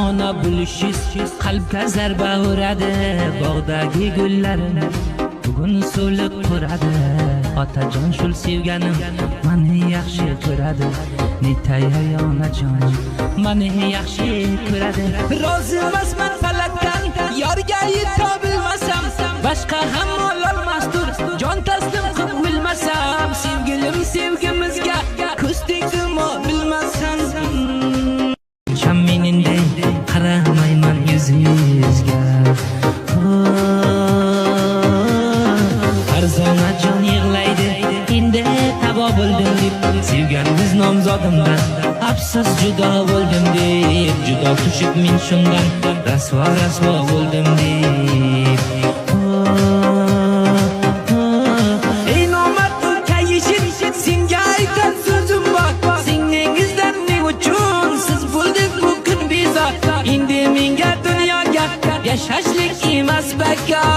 ona bo'lishiz qalbga zarba uradi. Bog'dagi gullarim bugun so'lib quradi. Otajon shul sevganim meni yaxshi ko'radi. Netay onajon meni yaxshi ko'radi. Rozi emasman falakdan yorga yeta bilmasam, boshqa ham ololmasdur jon taslim qilib bilmasam. Sevgilim sevgimizga ko'z tegdimi bilmasam. Meningdey qaramayman yuzingizga. Arzona jon yig'laydi endi tabo bo'ldim deb, sevganimiz nomzodimdan afsus judo bo'ldim deb, judo tushib men shundan rasvo bo'ldim deb. Ey nomard kayishim, senga aytan so'zim bor. Singlingizdan ne uchun siz bo'ldik bu kun bezor. Endi menga dunyoga yashashlik emas bakor.